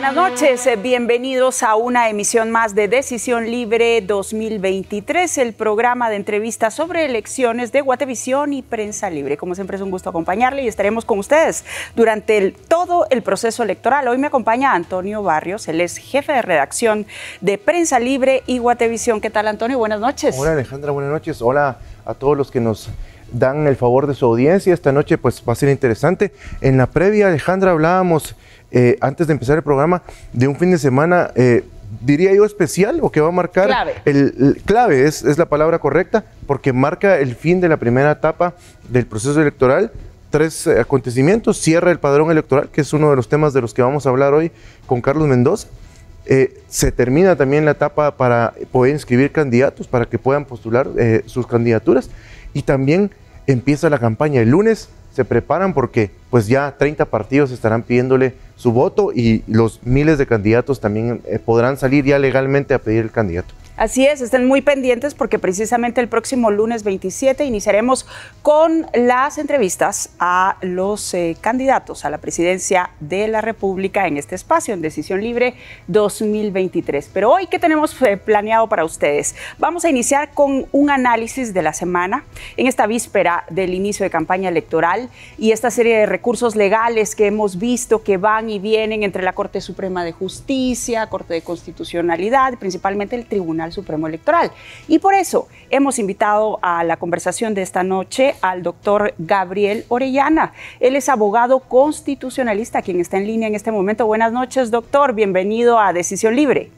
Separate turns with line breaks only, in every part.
buenas noches. Bienvenidos a una emisión más de Decisión Libre 2023, el programa de entrevistas sobre elecciones de Guatevisión y Prensa Libre. Como siempre es un gusto acompañarle y estaremos con ustedes durante todo el proceso electoral. Hoy me acompaña Antonio Barrios, él es jefe de redacción de Prensa Libre y Guatevisión. ¿Qué tal, Antonio? Buenas noches.
Hola, Alejandra, buenas noches. Hola a todos los que nos dan el favor de su audiencia. Esta noche pues va a ser interesante. En la previa, Alejandra, hablábamos antes de empezar el programa de un fin de semana, diría yo especial, o que va a marcar clave es la palabra correcta, porque marca el fin de la primera etapa del proceso electoral. 3 acontecimientos: cierra el padrón electoral, que es uno de los temas de los que vamos a hablar hoy con Carlos Mendoza. Se termina también la etapa para poder inscribir candidatos para que puedan postular sus candidaturas, y también empieza la campaña. El lunes se preparan porque pues ya 30 partidos estarán pidiéndole su voto, y los miles de candidatos también podrán salir ya legalmente a pedir el candidato.
Así es, estén muy pendientes porque precisamente el próximo lunes 27 iniciaremos con las entrevistas a los candidatos a la presidencia de la República en este espacio, en Decisión Libre 2023. Pero hoy, ¿qué tenemos planeado para ustedes? Vamos a iniciar con un análisis de la semana en esta víspera del inicio de campaña electoral y esta serie de recursos legales que hemos visto que van y vienen entre la Corte Suprema de Justicia, Corte de Constitucionalidad y principalmente el Tribunal Supremo Electoral. Y por eso hemos invitado a la conversación de esta noche al doctor Gabriel Orellana. Él es abogado constitucionalista, quien está en línea en este momento. Buenas noches, doctor. Bienvenido a Decisión Libre.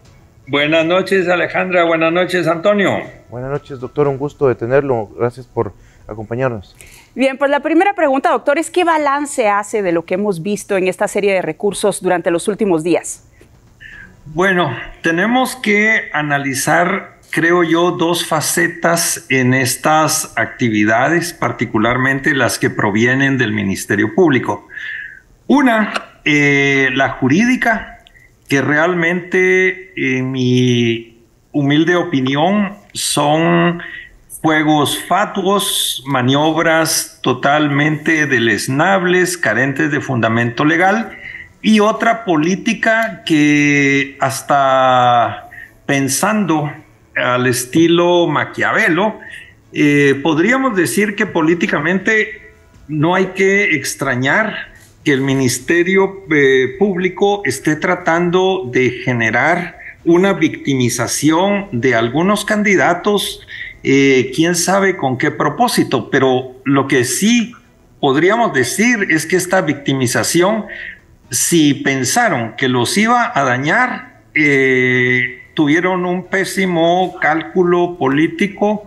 Buenas noches, Alejandra. Buenas noches, Antonio.
Buenas noches, doctor. Un gusto de tenerlo. Gracias por acompañarnos.
Bien, pues la primera pregunta, doctor, es ¿qué balance hace de lo que hemos visto en esta serie de recursos durante los últimos días?
Bueno, tenemos que analizar, creo yo, 2 facetas en estas actividades, particularmente las que provienen del Ministerio Público. Una, la jurídica, que realmente, en mi humilde opinión, son juegos fatuos, maniobras totalmente deleznables, carentes de fundamento legal. Y otra política que, hasta pensando al estilo Maquiavelo, podríamos decir que políticamente no hay que extrañar que el Ministerio Público esté tratando de generar una victimización de algunos candidatos, quién sabe con qué propósito, pero lo que sí podríamos decir es que esta victimización, si pensaron que los iba a dañar, tuvieron un pésimo cálculo político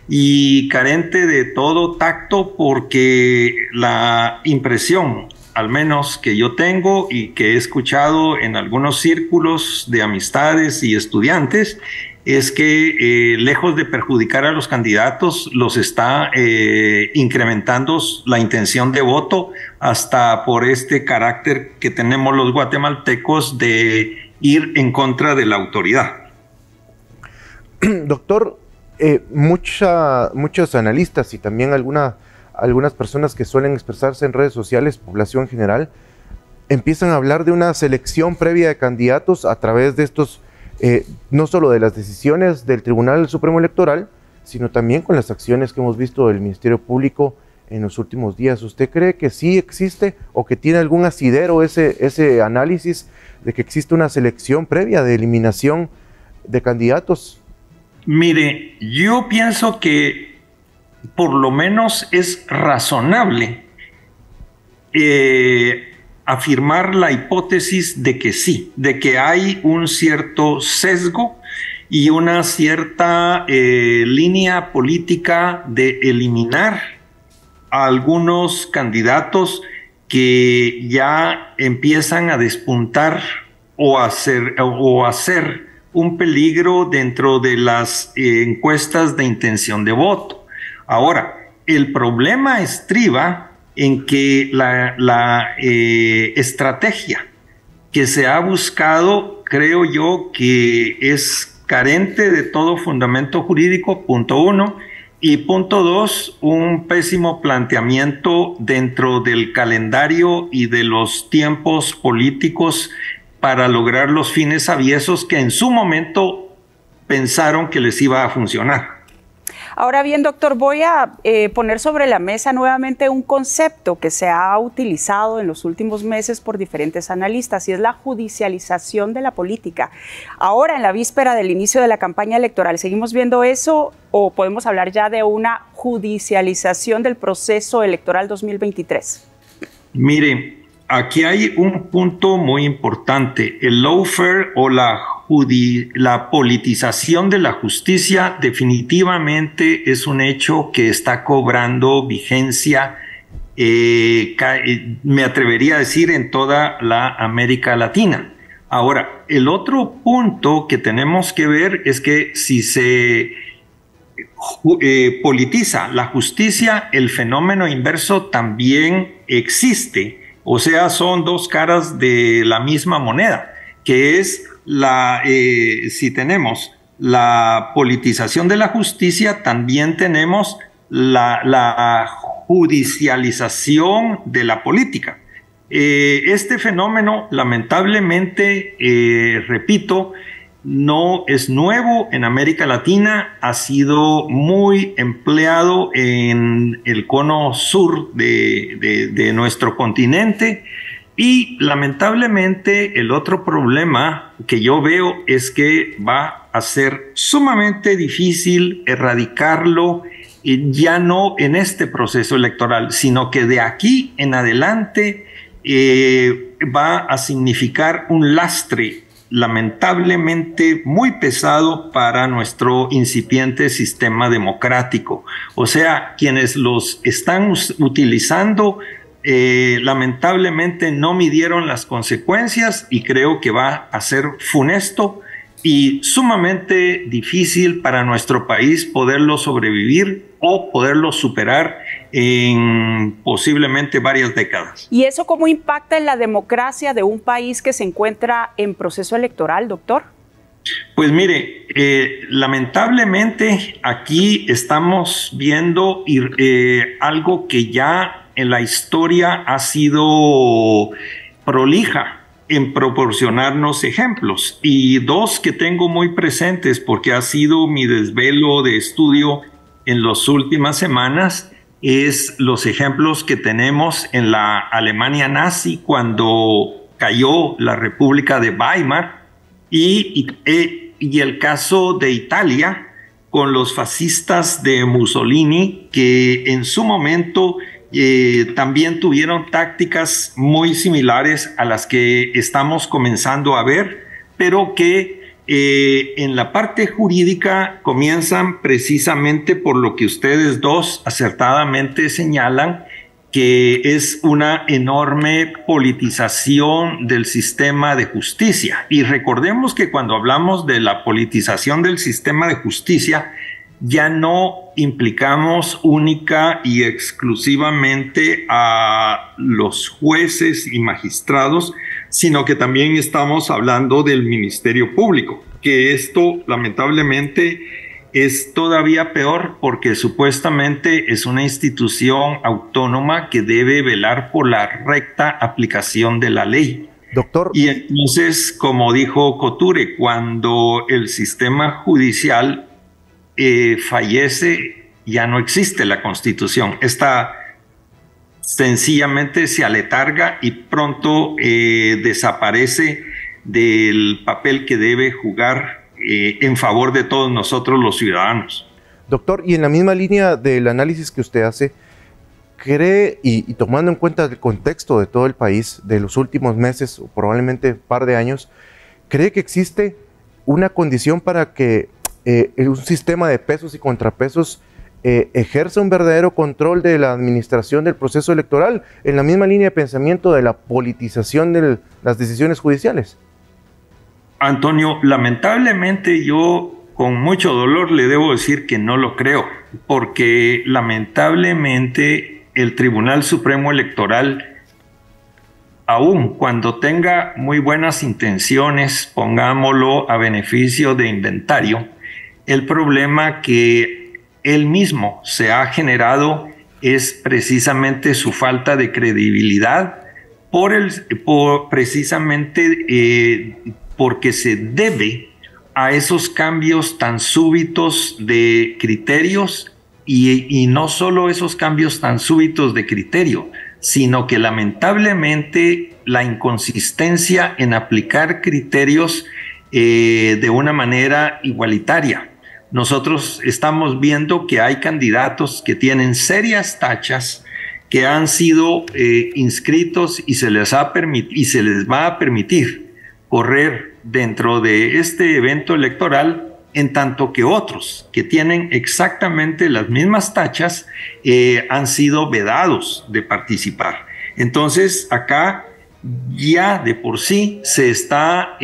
y carente de todo tacto, porque la impresión, al menos que yo tengo y que he escuchado en algunos círculos de amistades y estudiantes, es que lejos de perjudicar a los candidatos, los está incrementando la intención de voto, hasta por este carácter que tenemos los guatemaltecos de ir en contra de la autoridad.
Doctor, muchos analistas y también algunas personas que suelen expresarse en redes sociales, población en general, empiezan a hablar de una selección previa de candidatos a través de estos no solo de las decisiones del Tribunal Supremo Electoral, sino también con las acciones que hemos visto del Ministerio Público en los últimos días. ¿Usted cree que sí existe o que tiene algún asidero ese análisis de que existe una selección previa de eliminación de candidatos?
Mire, yo pienso que por lo menos es razonable afirmar la hipótesis de que sí, de que hay un cierto sesgo y una cierta línea política de eliminar a algunos candidatos que ya empiezan a despuntar o a ser un peligro dentro de las encuestas de intención de voto. Ahora, el problema estriba en que la estrategia que se ha buscado, creo yo, que es carente de todo fundamento jurídico, punto 1, y punto 2, un pésimo planteamiento dentro del calendario y de los tiempos políticos para lograr los fines aviesos que en su momento pensaron que les iba a funcionar.
Ahora bien, doctor, voy a poner sobre la mesa nuevamente un concepto que se ha utilizado en los últimos meses por diferentes analistas, y es la judicialización de la política. Ahora, en la víspera del inicio de la campaña electoral, ¿seguimos viendo eso o podemos hablar ya de una judicialización del proceso electoral 2023?
Mire, aquí hay un punto muy importante. El lawfare o la politización de la justicia definitivamente es un hecho que está cobrando vigencia, me atrevería a decir, en toda la América Latina. Ahora, el otro punto que tenemos que ver es que si se politiza la justicia, el fenómeno inverso también existe. O sea, son dos caras de la misma moneda, que es si tenemos la politización de la justicia, también tenemos la judicialización de la política. Este fenómeno, lamentablemente, repito, no es nuevo en América Latina, ha sido muy empleado en el cono sur de nuestro continente. Y lamentablemente el otro problema que yo veo es que va a ser sumamente difícil erradicarlo, ya no en este proceso electoral, sino que de aquí en adelante va a significar un lastre lamentablemente muy pesado para nuestro incipiente sistema democrático. O sea, quienes los están utilizando lamentablemente no midieron las consecuencias, y creo que va a ser funesto y sumamente difícil para nuestro país poderlo sobrevivir o poderlo superar en posiblemente varias décadas.
¿Y eso cómo impacta en la democracia de un país que se encuentra en proceso electoral, doctor?
Pues mire, lamentablemente aquí estamos viendo algo que ya en la historia ha sido prolija en proporcionarnos ejemplos, y dos que tengo muy presentes porque ha sido mi desvelo de estudio en las últimas semanas, es los ejemplos que tenemos en la Alemania nazi cuando cayó la República de Weimar, y el caso de Italia con los fascistas de Mussolini, que en su momento también tuvieron tácticas muy similares a las que estamos comenzando a ver, pero que en la parte jurídica comienzan precisamente por lo que ustedes dos acertadamente señalan, que es una enorme politización del sistema de justicia. Y recordemos que cuando hablamos de la politización del sistema de justicia, ya no implicamos única y exclusivamente a los jueces y magistrados, sino que también estamos hablando del Ministerio Público, que esto lamentablemente es todavía peor porque supuestamente es una institución autónoma que debe velar por la recta aplicación de la ley.
Doctor.
Y entonces, como dijo Couture, cuando el sistema judicial fallece, ya no existe la Constitución. Esta sencillamente se aletarga y pronto desaparece del papel que debe jugar en favor de todos nosotros los ciudadanos.
Doctor, y en la misma línea del análisis que usted hace, ¿cree, y tomando en cuenta el contexto de todo el país de los últimos meses o probablemente un par de años, cree que existe una condición para que un sistema de pesos y contrapesos ejerza un verdadero control de la administración del proceso electoral, en la misma línea de pensamiento de la politización de las decisiones judiciales?
Antonio, lamentablemente yo con mucho dolor le debo decir que no lo creo, porque lamentablemente el Tribunal Supremo Electoral, aun cuando tenga muy buenas intenciones, pongámoslo a beneficio de inventario, el problema que él mismo se ha generado es precisamente su falta de credibilidad, precisamente porque se debe a esos cambios tan súbitos de criterios y no solo esos cambios tan súbitos de criterio, sino que lamentablemente la inconsistencia en aplicar criterios de una manera igualitaria. Nosotros estamos viendo que hay candidatos que tienen serias tachas, que han sido inscritos y se les va a permitir correr dentro de este evento electoral, en tanto que otros que tienen exactamente las mismas tachas han sido vedados de participar. Entonces, acá ya de por sí se está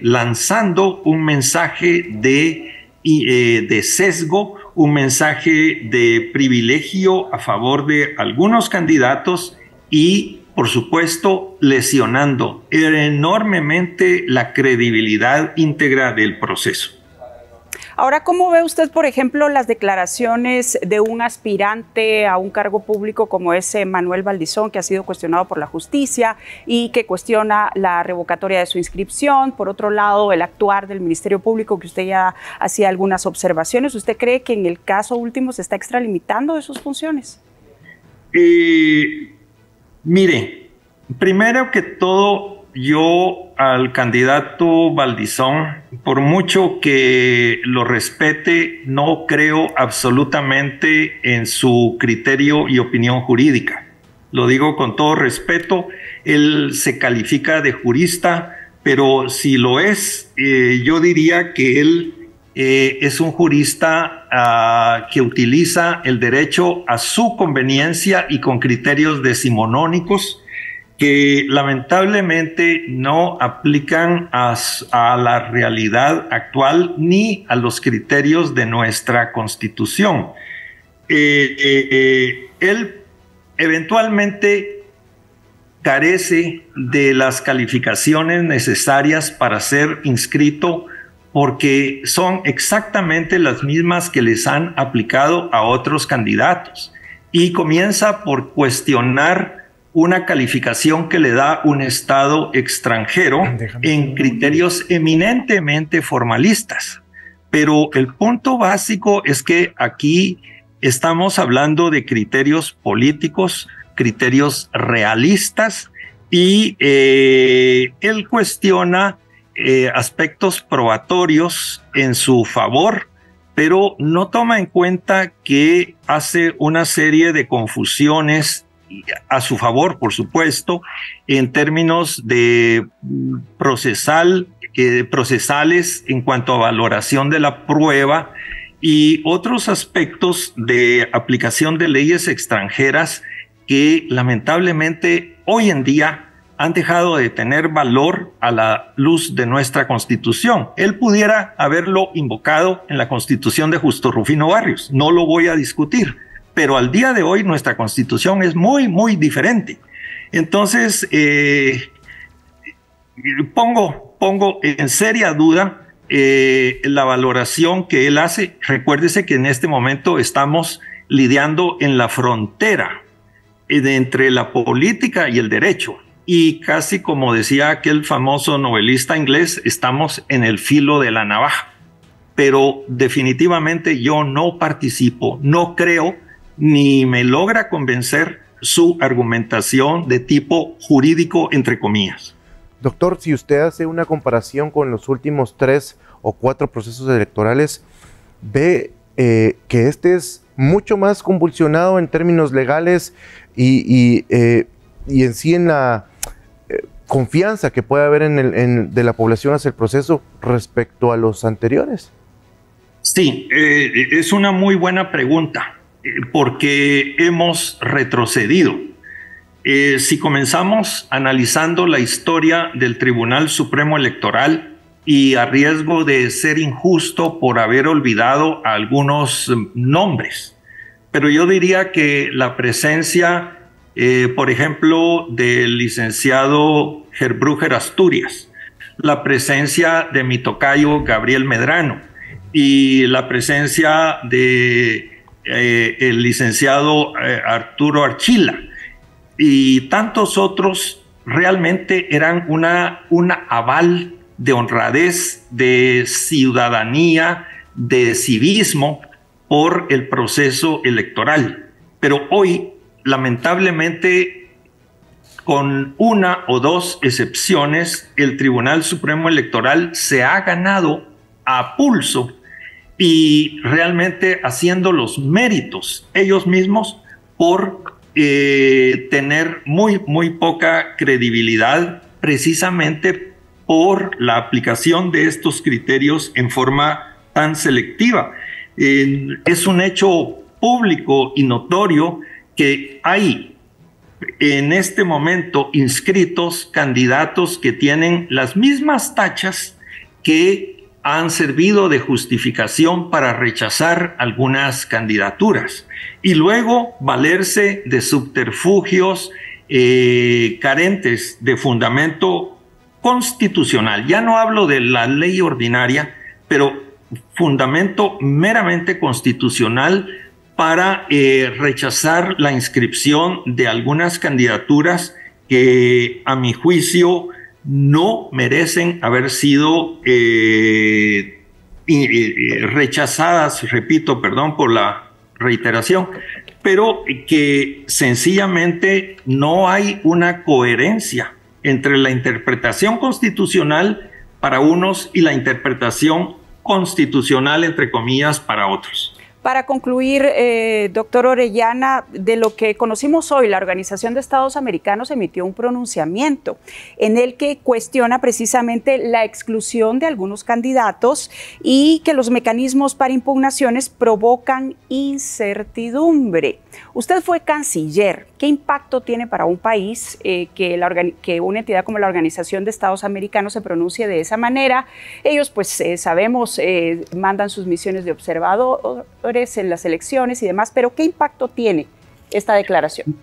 lanzando un mensaje de sesgo, un mensaje de privilegio a favor de algunos candidatos y, por supuesto, lesionando enormemente la credibilidad íntegra del proceso.
Ahora, ¿cómo ve usted, por ejemplo, las declaraciones de un aspirante a un cargo público como ese Manuel Valdizón, que ha sido cuestionado por la justicia y que cuestiona la revocatoria de su inscripción? Por otro lado, el actuar del Ministerio Público, que usted ya hacía algunas observaciones. ¿Usted cree que en el caso último se está extralimitando de sus funciones?
Mire, primero que todo, yo al candidato Valdizón, por mucho que lo respete, no creo absolutamente en su criterio y opinión jurídica. Lo digo con todo respeto, él se califica de jurista, pero si lo es, yo diría que él es un jurista que utiliza el derecho a su conveniencia y con criterios decimonónicos que lamentablemente no aplican a la realidad actual ni a los criterios de nuestra Constitución. Él eventualmente carece de las calificaciones necesarias para ser inscrito porque son exactamente las mismas que les han aplicado a otros candidatos. Y comienza por cuestionar una calificación que le da un Estado extranjero en criterios eminentemente formalistas. Pero el punto básico es que aquí estamos hablando de criterios políticos, criterios realistas, y él cuestiona aspectos probatorios en su favor, pero no toma en cuenta que hace una serie de confusiones a su favor, por supuesto, en términos de procesales en cuanto a valoración de la prueba y otros aspectos de aplicación de leyes extranjeras que lamentablemente hoy en día han dejado de tener valor a la luz de nuestra Constitución. Él pudiera haberlo invocado en la Constitución de Justo Rufino Barrios, no lo voy a discutir, pero al día de hoy nuestra Constitución es muy, muy diferente. Entonces, pongo en seria duda la valoración que él hace. Recuérdese que en este momento estamos lidiando en la frontera entre la política y el derecho. Y casi como decía aquel famoso novelista inglés, estamos en el filo de la navaja. Pero definitivamente yo no participo, no creo, ni me logra convencer su argumentación de tipo jurídico, entre comillas.
Doctor, si usted hace una comparación con los últimos 3 o 4 procesos electorales, ve que este es mucho más convulsionado en términos legales y en sí en la confianza que puede haber de la población hacia el proceso respecto a los anteriores.
Sí, es una muy buena pregunta, porque hemos retrocedido. Si comenzamos analizando la historia del Tribunal Supremo Electoral, y a riesgo de ser injusto por haber olvidado algunos nombres, pero yo diría que la presencia, por ejemplo, del licenciado Gerbrujer Asturias, la presencia de mi tocayo Gabriel Medrano y la presencia de el licenciado Arturo Archila, y tantos otros realmente eran un aval de honradez, de ciudadanía, de civismo por el proceso electoral. Pero hoy, lamentablemente, con una o dos excepciones, el Tribunal Supremo Electoral se ha ganado a pulso y realmente haciendo los méritos ellos mismos por tener muy poca credibilidad, precisamente por la aplicación de estos criterios en forma tan selectiva. Es un hecho público y notorio que hay en este momento inscritos candidatos que tienen las mismas tachas que han servido de justificación para rechazar algunas candidaturas y luego valerse de subterfugios carentes de fundamento constitucional. Ya no hablo de la ley ordinaria, pero fundamento meramente constitucional para rechazar la inscripción de algunas candidaturas que, a mi juicio, no merecen haber sido rechazadas, repito, perdón por la reiteración, pero que sencillamente no hay una coherencia entre la interpretación constitucional para unos y la interpretación constitucional, entre comillas, para otros.
Para concluir, doctor Orellana, de lo que conocimos hoy, la Organización de Estados Americanos emitió un pronunciamiento en el que cuestiona precisamente la exclusión de algunos candidatos y que los mecanismos para impugnaciones provocan incertidumbre. Usted fue canciller. ¿Qué impacto tiene para un país que una entidad como la Organización de Estados Americanos se pronuncie de esa manera? Ellos, pues sabemos, mandan sus misiones de observadores en las elecciones y demás, pero ¿qué impacto tiene esta declaración?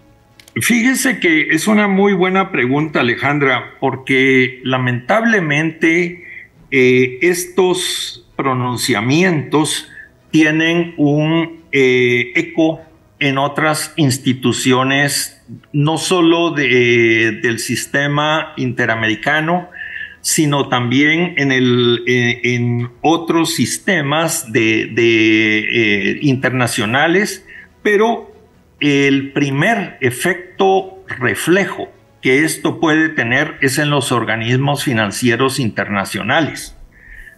Fíjese que es una muy buena pregunta, Alejandra, porque lamentablemente estos pronunciamientos tienen un eco en otras instituciones, no solo del sistema interamericano, sino también en otros sistemas internacionales, pero el primer efecto reflejo que esto puede tener es en los organismos financieros internacionales.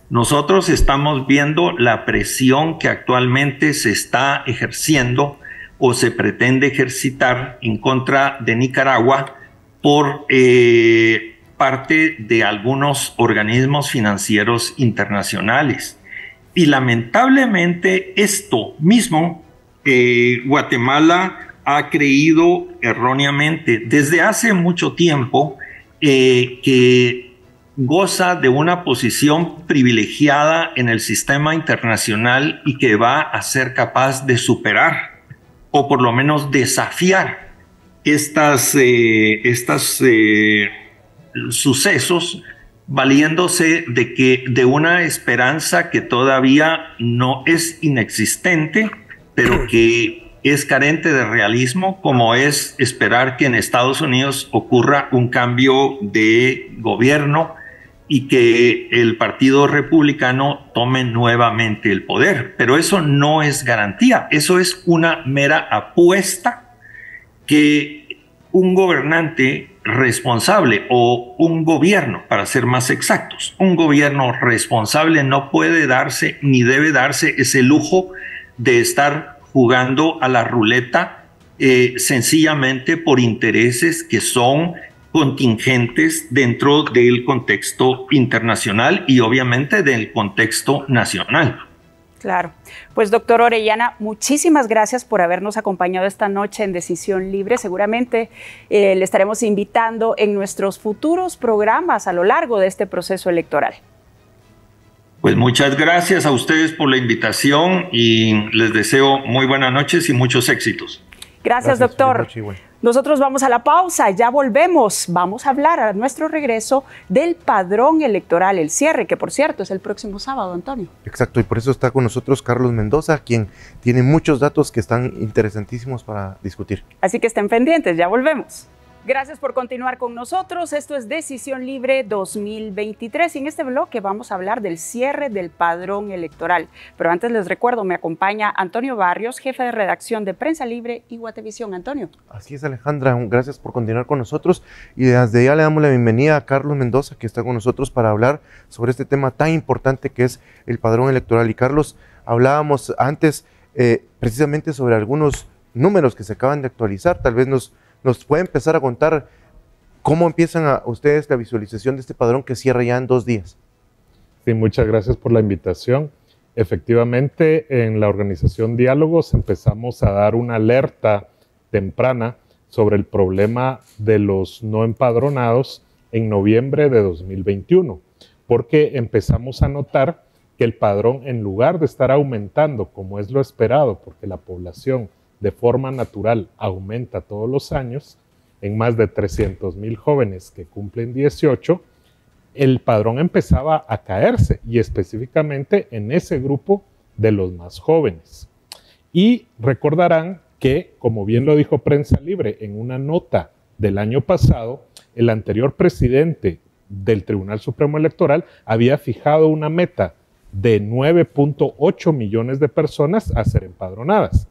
Nosotros estamos viendo la presión que actualmente se está ejerciendo o se pretende ejercitar en contra de Nicaragua por parte de algunos organismos financieros internacionales. Y lamentablemente esto mismo Guatemala ha creído erróneamente desde hace mucho tiempo que goza de una posición privilegiada en el sistema internacional y que va a ser capaz de superar o por lo menos desafiar estas sucesos, valiéndose de una esperanza que todavía no es inexistente, pero que es carente de realismo, como es esperar que en Estados Unidos ocurra un cambio de gobierno y que el Partido Republicano tome nuevamente el poder. Pero eso no es garantía, eso es una mera apuesta que un gobernante responsable o un gobierno, para ser más exactos, un gobierno responsable no puede darse ni debe darse ese lujo de estar jugando a la ruleta sencillamente por intereses que son contingentes dentro del contexto internacional y obviamente del contexto nacional.
Claro. Pues doctor Orellana, muchísimas gracias por habernos acompañado esta noche en Decisión Libre. Seguramente le estaremos invitando en nuestros futuros programas a lo largo de este proceso electoral.
Pues muchas gracias a ustedes por la invitación y les deseo muy buenas noches y muchos éxitos.
Gracias, doctor. Nosotros vamos a la pausa, ya volvemos. Vamos a hablar a nuestro regreso del padrón electoral, el cierre, que por cierto es el próximo sábado, Antonio.
Exacto, y por eso está con nosotros Carlos Mendoza, quien tiene muchos datos que están interesantísimos para discutir.
Así que estén pendientes, ya volvemos. Gracias por continuar con nosotros. Esto es Decisión Libre 2023 y en este bloque vamos a hablar del cierre del padrón electoral. Pero antes les recuerdo, me acompaña Antonio Barrios, jefe de redacción de Prensa Libre y Guatevisión. Antonio.
Así es, Alejandra, gracias por continuar con nosotros y desde ya le damos la bienvenida a Carlos Mendoza, que está con nosotros para hablar sobre este tema tan importante que es el padrón electoral. Y Carlos, hablábamos antes precisamente sobre algunos números que se acaban de actualizar. Tal vez nos puede empezar a contar cómo empiezan a ustedes la visualización de este padrón que cierra ya en 2 días.
Sí, muchas gracias por la invitación. Efectivamente, en la organización Diálogos empezamos a dar una alerta temprana sobre el problema de los no empadronados en noviembre de 2021, porque empezamos a notar que el padrón, en lugar de estar aumentando como es lo esperado, porque la población de forma natural aumenta todos los años, en más de 300,000 jóvenes que cumplen 18, el padrón empezaba a caerse y específicamente en ese grupo de los más jóvenes. Y recordarán que, como bien lo dijo Prensa Libre en una nota del año pasado, el anterior presidente del Tribunal Supremo Electoral había fijado una meta de 9.8 millones de personas a ser empadronadas.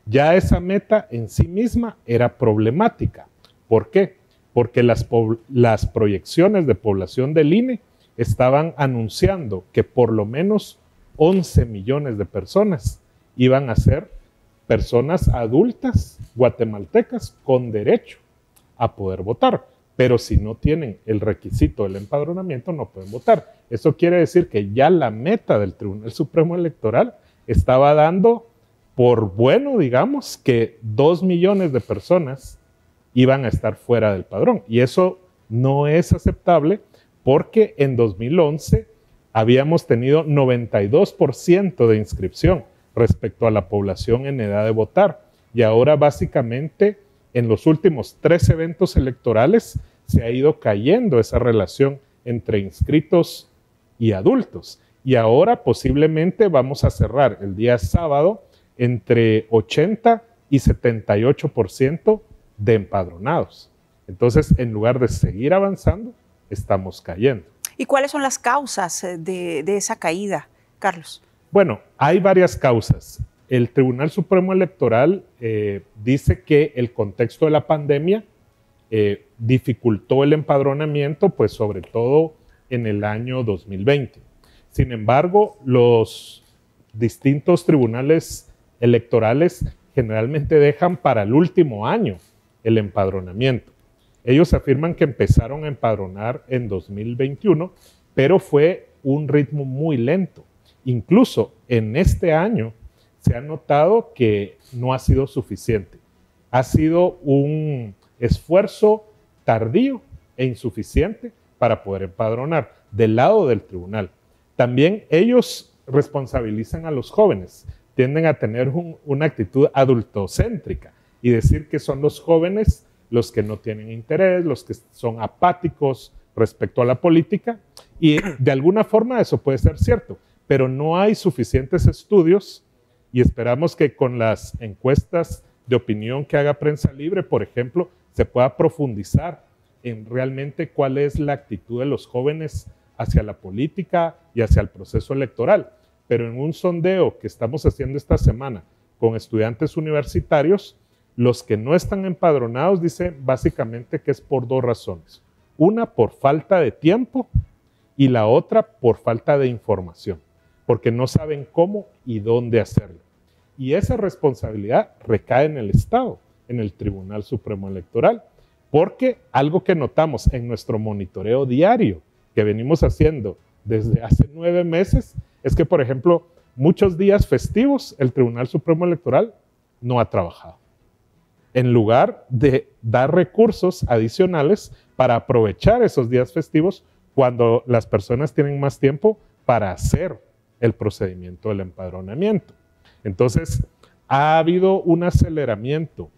Ya esa meta en sí misma era problemática. ¿Por qué? Porque las proyecciones de población del INE estaban anunciando que por lo menos 11 millones de personas iban a ser personas adultas guatemaltecas con derecho a poder votar. Pero si no tienen el requisito del empadronamiento, no pueden votar. Eso quiere decir que ya la meta del Tribunal Supremo Electoral estaba dando por bueno, digamos, que 2 millones de personas iban a estar fuera del padrón. Y eso no es aceptable porque en 2011 habíamos tenido 92% de inscripción respecto a la población en edad de votar. Y ahora básicamente en los últimos 3 eventos electorales se ha ido cayendo esa relación entre inscritos y adultos. Y ahora posiblemente vamos a cerrar el día sábado entre 80 y 78% de empadronados. Entonces, en lugar de seguir avanzando, estamos cayendo.
¿Y cuáles son las causas de esa caída, Carlos?
Bueno, hay varias causas. El Tribunal Supremo Electoral dice que el contexto de la pandemia dificultó el empadronamiento, pues sobre todo en el año 2020. Sin embargo, los distintos tribunales electorales generalmente dejan para el último año el empadronamiento. Ellos afirman que empezaron a empadronar en 2021, pero fue un ritmo muy lento. Incluso en este año se ha notado que no ha sido suficiente. Ha sido un esfuerzo tardío e insuficiente para poder empadronar del lado del tribunal. También ellos responsabilizan a los jóvenes. Tienden a tener una actitud adultocéntrica y decir que son los jóvenes los que no tienen interés, los que son apáticos respecto a la política, y de alguna forma eso puede ser cierto, pero no hay suficientes estudios y esperamos que con las encuestas de opinión que haga Prensa Libre, por ejemplo, se pueda profundizar en realmente cuál es la actitud de los jóvenes hacia la política y hacia el proceso electoral. Pero en un sondeo que estamos haciendo esta semana con estudiantes universitarios, los que no están empadronados dicen básicamente que es por 2 razones. Una, por falta de tiempo, y la otra, por falta de información, porque no saben cómo y dónde hacerlo. Y esa responsabilidad recae en el Estado, en el Tribunal Supremo Electoral, porque algo que notamos en nuestro monitoreo diario que venimos haciendo desde hace 9 meses, es que, por ejemplo, muchos días festivos el Tribunal Supremo Electoral no ha trabajado. En lugar de dar recursos adicionales para aprovechar esos días festivos cuando las personas tienen más tiempo para hacer el procedimiento del empadronamiento. Entonces, ha habido un aceleramiento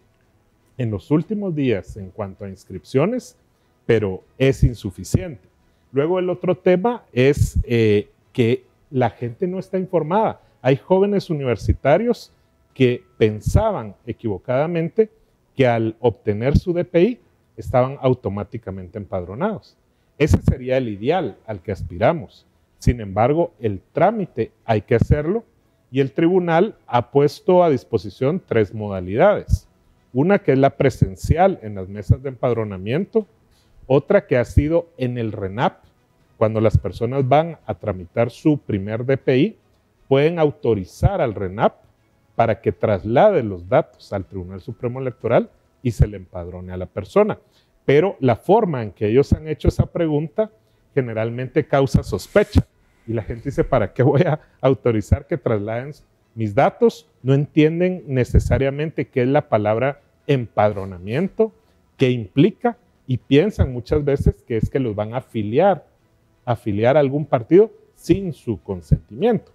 en los últimos días en cuanto a inscripciones, pero es insuficiente. Luego el otro tema es que la gente no está informada. Hay jóvenes universitarios que pensaban equivocadamente que al obtener su DPI estaban automáticamente empadronados. Ese sería el ideal al que aspiramos. Sin embargo, el trámite hay que hacerlo y el tribunal ha puesto a disposición 3 modalidades. Una que es la presencial en las mesas de empadronamiento, otra que ha sido en el RENAP, cuando las personas van a tramitar su primer DPI, pueden autorizar al RENAP para que traslade los datos al Tribunal Supremo Electoral y se le empadrone a la persona. Pero la forma en que ellos han hecho esa pregunta generalmente causa sospecha. Y la gente dice, ¿para qué voy a autorizar que trasladen mis datos? No entienden necesariamente qué es la palabra empadronamiento, qué implica, y piensan muchas veces que es que los van a afiliar a algún partido sin su consentimiento.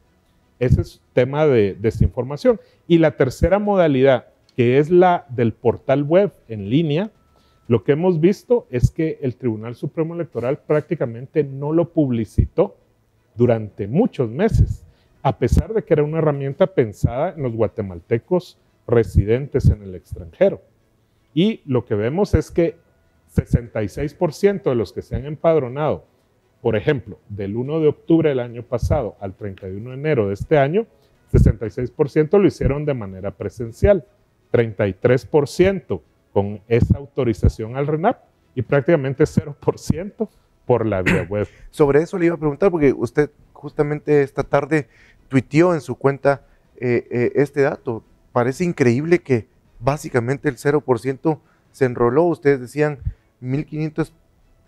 Ese es tema de desinformación. Y la tercera modalidad, que es la del portal web en línea, lo que hemos visto es que el Tribunal Supremo Electoral prácticamente no lo publicitó durante muchos meses, a pesar de que era una herramienta pensada en los guatemaltecos residentes en el extranjero. Y lo que vemos es que 66% de los que se han empadronado, por ejemplo, del 1 de octubre del año pasado al 31 de enero de este año, 66% lo hicieron de manera presencial, 33% con esa autorización al RENAP y prácticamente 0% por la vía web.
Sobre eso le iba a preguntar, porque usted justamente esta tarde tuiteó en su cuenta este dato. Parece increíble que básicamente el 0% se enroló. Ustedes decían 1.500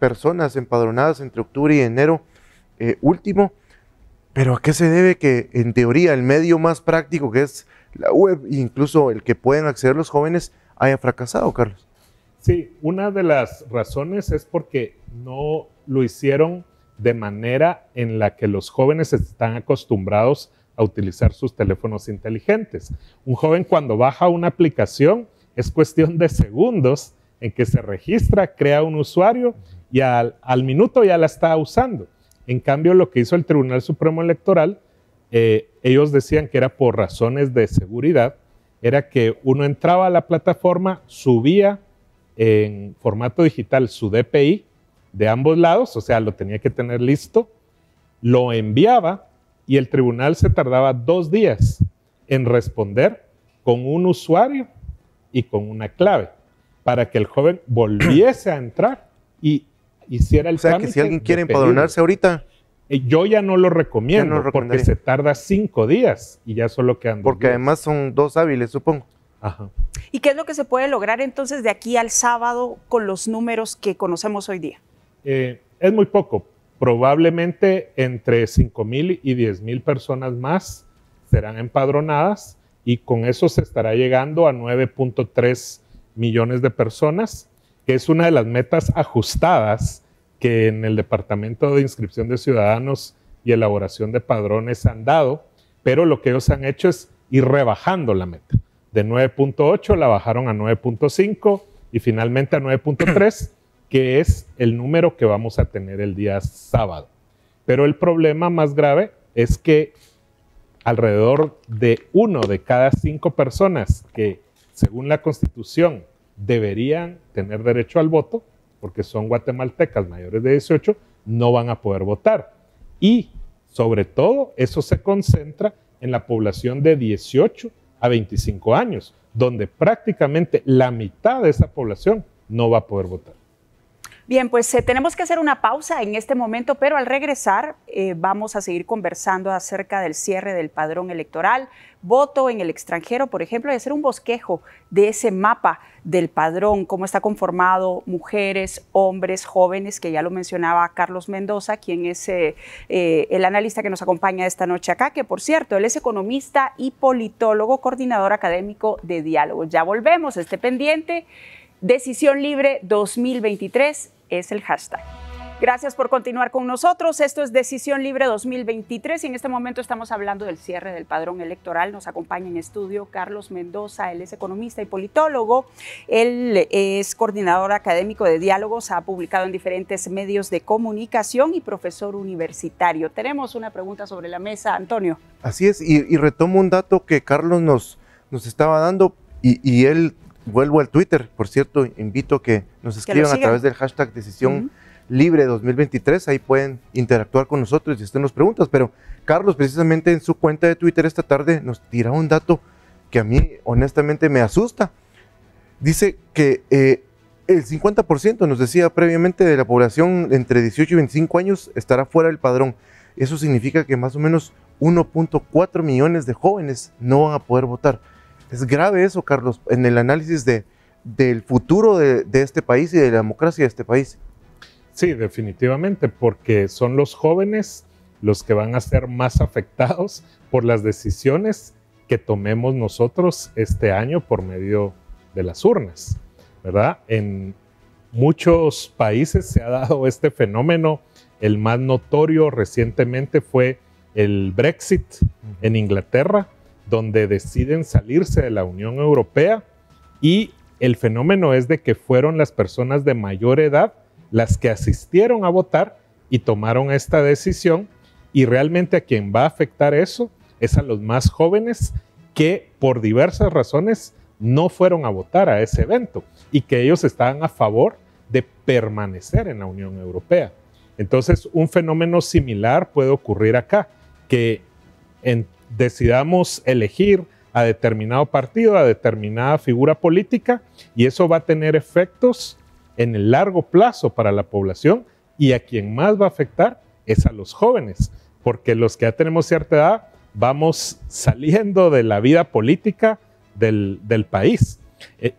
personas empadronadas entre octubre y enero último, pero ¿a qué se debe que en teoría el medio más práctico, que es la web, e incluso el que pueden acceder los jóvenes, haya fracasado, Carlos?
Sí, una de las razones es porque no lo hicieron de manera en la que los jóvenes están acostumbrados a utilizar sus teléfonos inteligentes. Un joven cuando baja una aplicación es cuestión de segundos en que se registra, crea un usuario y al minuto ya la está usando. En cambio, lo que hizo el Tribunal Supremo Electoral, ellos decían que era por razones de seguridad, era que uno entraba a la plataforma, subía en formato digital su DPI de ambos lados, o sea, lo tenía que tener listo, lo enviaba y el tribunal se tardaba 2 días en responder con un usuario y con una clave para que el joven volviese a entrar y hiciera el trámite.
O sea, que si alguien quiere empadronarse ahorita...
Yo ya no lo recomiendo porque se tarda 5 días y ya solo quedan 2 días.
Porque además son 2 hábiles, supongo.
Ajá.
¿Y qué es lo que se puede lograr entonces de aquí al sábado con los números que conocemos hoy día?
Es muy poco. Probablemente entre 5,000 y 10,000 personas más serán empadronadas y con eso se estará llegando a 9.3 millones de personas, que es una de las metas ajustadas que en el Departamento de Inscripción de Ciudadanos y Elaboración de Padrones han dado, pero lo que ellos han hecho es ir rebajando la meta. De 9.8 la bajaron a 9.5 y finalmente a 9.3, que es el número que vamos a tener el día sábado. Pero el problema más grave es que alrededor de 1 de cada 5 personas que, según la Constitución, deberían tener derecho al voto, porque son guatemaltecas mayores de 18, no van a poder votar. Y, sobre todo, eso se concentra en la población de 18 a 25 años, donde prácticamente la mitad de esa población no va a poder votar.
Bien, pues tenemos que hacer una pausa en este momento, pero al regresar vamos a seguir conversando acerca del cierre del padrón electoral, voto en el extranjero, por ejemplo, y hacer un bosquejo de ese mapa del padrón, cómo está conformado, mujeres, hombres, jóvenes, que ya lo mencionaba Carlos Mendoza, quien es el analista que nos acompaña esta noche acá, que por cierto, él es economista y politólogo, coordinador académico de Diálogo. Ya volvemos, esté pendiente. Decisión Libre 2023 es el hashtag. Gracias por continuar con nosotros. Esto es Decisión Libre 2023 y en este momento estamos hablando del cierre del padrón electoral. Nos acompaña en estudio Carlos Mendoza, él es economista y politólogo. Él es coordinador académico de diálogos, ha publicado en diferentes medios de comunicación y profesor universitario. Tenemos una pregunta sobre la mesa, Antonio.
Así es, y retomo un dato que Carlos nos estaba dando y él, vuelvo al Twitter, por cierto, invito a que nos escriban a través del hashtag Decisión Libre 2023, ahí pueden interactuar con nosotros y hacernos preguntas, pero Carlos precisamente en su cuenta de Twitter esta tarde nos tira un dato que a mí honestamente me asusta. Dice que el 50%, nos decía previamente, de la población entre 18 y 25 años estará fuera del padrón. Eso significa que más o menos 1.4 millones de jóvenes no van a poder votar. Es grave eso, Carlos, en el análisis del futuro de este país y de la democracia de este país.
Sí, definitivamente, porque son los jóvenes los que van a ser más afectados por las decisiones que tomemos nosotros este año por medio de las urnas, ¿verdad? En muchos países se ha dado este fenómeno. El más notorio recientemente fue el Brexit en Inglaterra, donde deciden salirse de la Unión Europea, y el fenómeno es de que fueron las personas de mayor edad las que asistieron a votar y tomaron esta decisión, y realmente a quien va a afectar eso es a los más jóvenes que por diversas razones no fueron a votar a ese evento y que ellos estaban a favor de permanecer en la Unión Europea. Entonces, un fenómeno similar puede ocurrir acá, que decidamos elegir a determinado partido, a determinada figura política, y eso va a tener efectos en el largo plazo para la población, y a quien más va a afectar es a los jóvenes, porque los que ya tenemos cierta edad vamos saliendo de la vida política del país.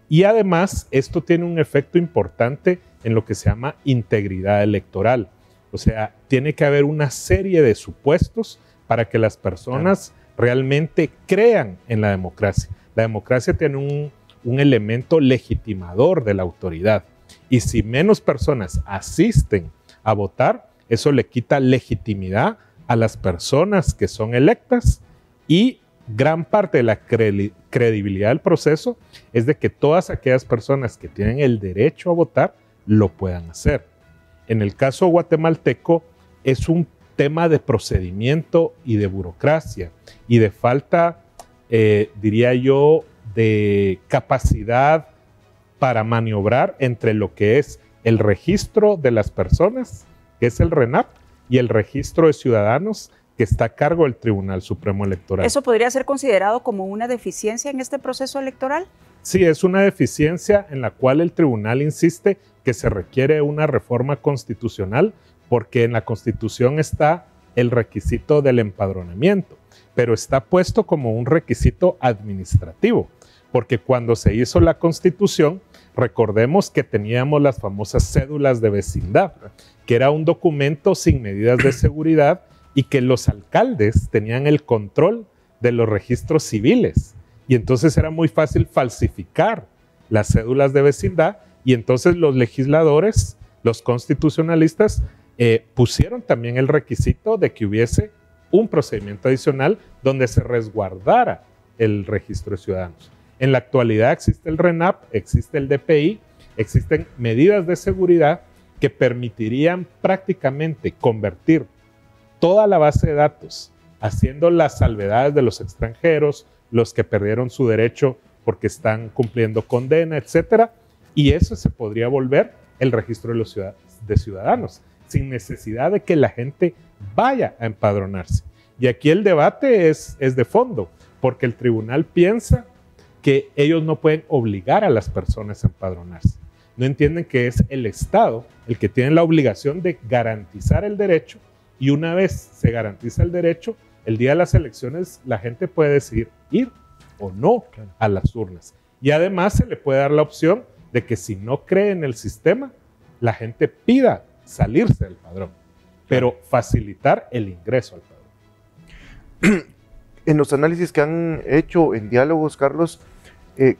Y además esto tiene un efecto importante en lo que se llama integridad electoral. O sea, tiene que haber una serie de supuestos para que las personas realmente crean en la democracia. La democracia tiene un elemento legitimador de la autoridad. Y si menos personas asisten a votar, eso le quita legitimidad a las personas que son electas, y gran parte de la credibilidad del proceso es de que todas aquellas personas que tienen el derecho a votar lo puedan hacer. En el caso guatemalteco es un tema de procedimiento y de burocracia y de falta, diría yo, de capacidad para maniobrar entre lo que es el registro de las personas, que es el RENAP, y el registro de ciudadanos, que está a cargo del Tribunal Supremo Electoral.
¿Eso podría ser considerado como una deficiencia en este proceso electoral?
Sí, es una deficiencia en la cual el tribunal insiste que se requiere una reforma constitucional, porque en la Constitución está el requisito del empadronamiento, pero está puesto como un requisito administrativo, porque cuando se hizo la Constitución, recordemos que teníamos las famosas cédulas de vecindad, que era un documento sin medidas de seguridad y que los alcaldes tenían el control de los registros civiles. Y entonces era muy fácil falsificar las cédulas de vecindad, y entonces los legisladores, los constitucionalistas, pusieron también el requisito de que hubiese un procedimiento adicional donde se resguardara el registro de ciudadanos. En la actualidad existe el RENAP, existe el DPI, existen medidas de seguridad que permitirían prácticamente convertir toda la base de datos, haciendo las salvedades de los extranjeros, los que perdieron su derecho porque están cumpliendo condena, etcétera, y eso se podría volver el registro de los ciudadanos, sin necesidad de que la gente vaya a empadronarse. Y aquí el debate es de fondo, porque el tribunal piensa que ellos no pueden obligar a las personas a empadronarse. No entienden que es el Estado el que tiene la obligación de garantizar el derecho, y una vez se garantiza el derecho, el día de las elecciones la gente puede decidir ir o no a las urnas. Y además se le puede dar la opción de que si no cree en el sistema, la gente pida salirse del padrón, pero facilitar el ingreso al padrón.
En los análisis que han hecho en diálogos, Carlos,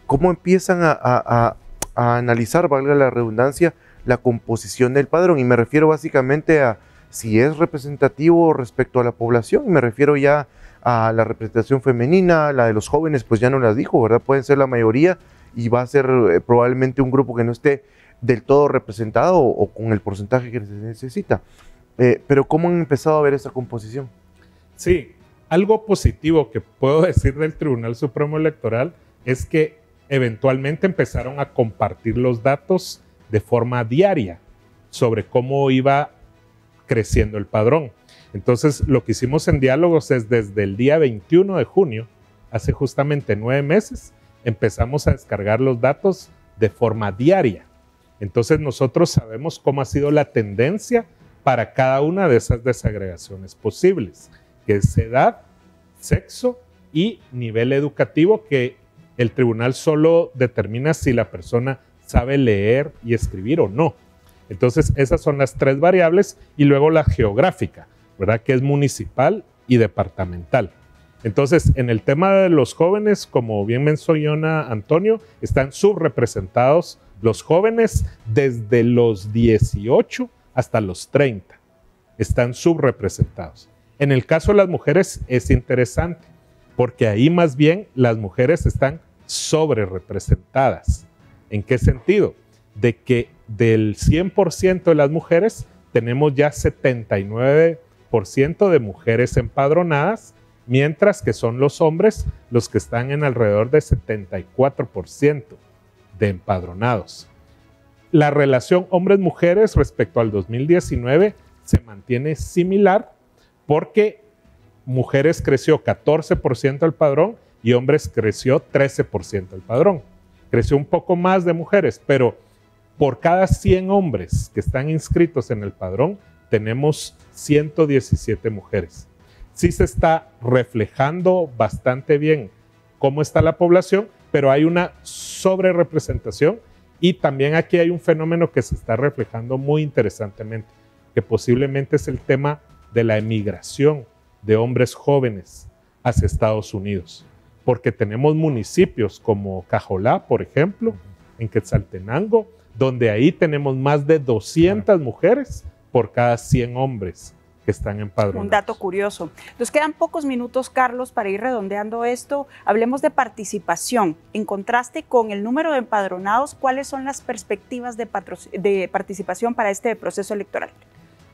¿cómo empiezan a analizar, valga la redundancia, la composición del padrón, y me refiero básicamente a si es representativo respecto a la población, y me refiero ya a la representación femenina, la de los jóvenes, pues ya no las dijo, ¿verdad? Pueden ser la mayoría y va a ser probablemente un grupo que no esté del todo representado o con el porcentaje que se necesita. Pero ¿cómo han empezado a ver esa composición?
Sí, algo positivo que puedo decir del Tribunal Supremo Electoral es que eventualmente empezaron a compartir los datos de forma diaria sobre cómo iba creciendo el padrón. Entonces, lo que hicimos en Diálogos es desde el día 21 de junio, hace justamente 9 meses, empezamos a descargar los datos de forma diaria. Entonces, nosotros sabemos cómo ha sido la tendencia para cada una de esas desagregaciones posibles, que es edad, sexo y nivel educativo, que el tribunal solo determina si la persona sabe leer y escribir o no. Entonces, esas son las 3 variables, y luego la geográfica, ¿verdad? Que es municipal y departamental. Entonces, en el tema de los jóvenes, como bien menciona Antonio, están subrepresentados los jóvenes desde los 18 hasta los 30. Están subrepresentados. En el caso de las mujeres es interesante, porque ahí más bien las mujeres están sobrerepresentadas. ¿En qué sentido? De que del 100% de las mujeres tenemos ya 79% de mujeres empadronadas, mientras que son los hombres los que están en alrededor de 74% de empadronados. La relación hombres-mujeres respecto al 2019 se mantiene similar, porque mujeres creció 14% el padrón y hombres creció 13% el padrón. Creció un poco más de mujeres, pero por cada 100 hombres que están inscritos en el padrón, tenemos 117 mujeres. Sí se está reflejando bastante bien cómo está la población, pero hay una sobrerepresentación, y también aquí hay un fenómeno que se está reflejando muy interesantemente, que posiblemente es el tema de la emigración de hombres jóvenes hacia Estados Unidos, porque tenemos municipios como Cajolá, por ejemplo, en Quetzaltenango, donde ahí tenemos más de 200 mujeres por cada 100 hombres que están empadronados.
Un dato curioso. Nos quedan pocos minutos, Carlos, para ir redondeando esto. Hablemos de participación. En contraste con el número de empadronados, ¿cuáles son las perspectivas de participación para este proceso electoral?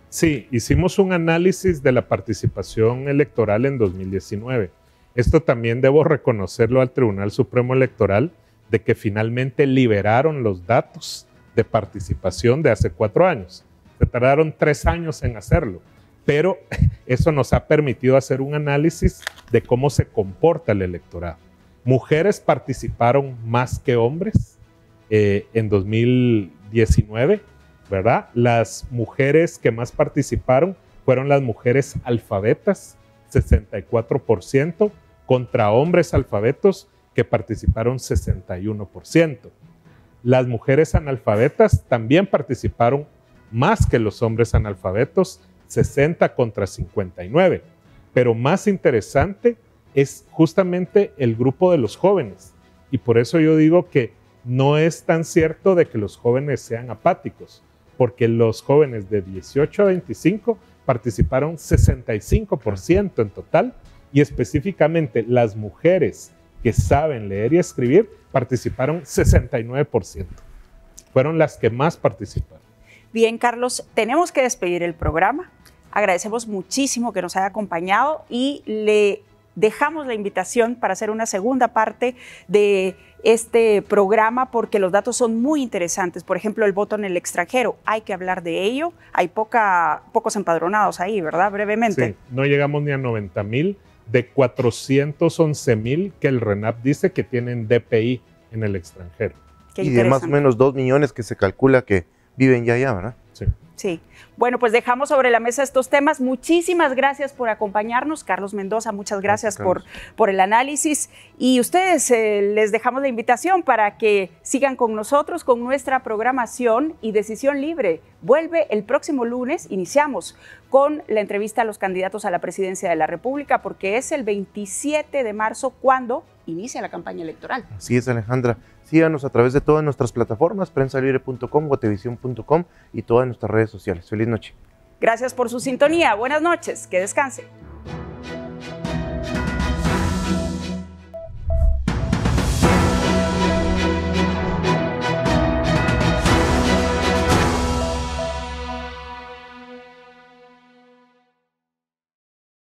Sí, hicimos un análisis de la participación electoral en 2019. Esto también debo reconocerlo al Tribunal Supremo Electoral, de que finalmente liberaron los datos de participación de hace 4 años. Se tardaron 3 años en hacerlo, pero eso nos ha permitido hacer un análisis de cómo se comporta el electorado. Mujeres participaron más que hombres en 2019, ¿verdad? Las mujeres que más participaron fueron las mujeres alfabetas, 64%, contra hombres alfabetos que participaron 61%. Las mujeres analfabetas también participaron más que los hombres analfabetos, 60 contra 59. Pero más interesante es justamente el grupo de los jóvenes. Y por eso yo digo que no es tan cierto de que los jóvenes sean apáticos, porque los jóvenes de 18 a 25 participaron 65% en total, y específicamente las mujeres que saben leer y escribir participaron 69%. Fueron las que más participaron.
Bien, Carlos, tenemos que despedir el programa. Agradecemos muchísimo que nos haya acompañado y le dejamos la invitación para hacer una segunda parte de este programa, porque los datos son muy interesantes. Por ejemplo, el voto en el extranjero, hay que hablar de ello. Hay pocos empadronados ahí, ¿verdad? Brevemente.
Sí, no llegamos ni a 90,000 de 411,000 que el RENAP dice que tienen DPI en el extranjero.
Y de más o menos 2 millones que se calcula que viven ya allá, ¿verdad?
Sí.
Sí. Bueno, pues dejamos sobre la mesa estos temas. Muchísimas gracias por acompañarnos. Carlos Mendoza, muchas gracias por el análisis. Y ustedes les dejamos la invitación para que sigan con nosotros, con nuestra programación, y Decisión Libre vuelve el próximo lunes. Iniciamos con la entrevista a los candidatos a la presidencia de la República, porque es el 27 de marzo cuando inicia la campaña electoral.
Así es, Alejandra. Síganos a través de todas nuestras plataformas, prensalibre.com, guatevisión.com y todas nuestras redes sociales. Feliz noche.
Gracias por su sintonía. Buenas noches. Que descanse.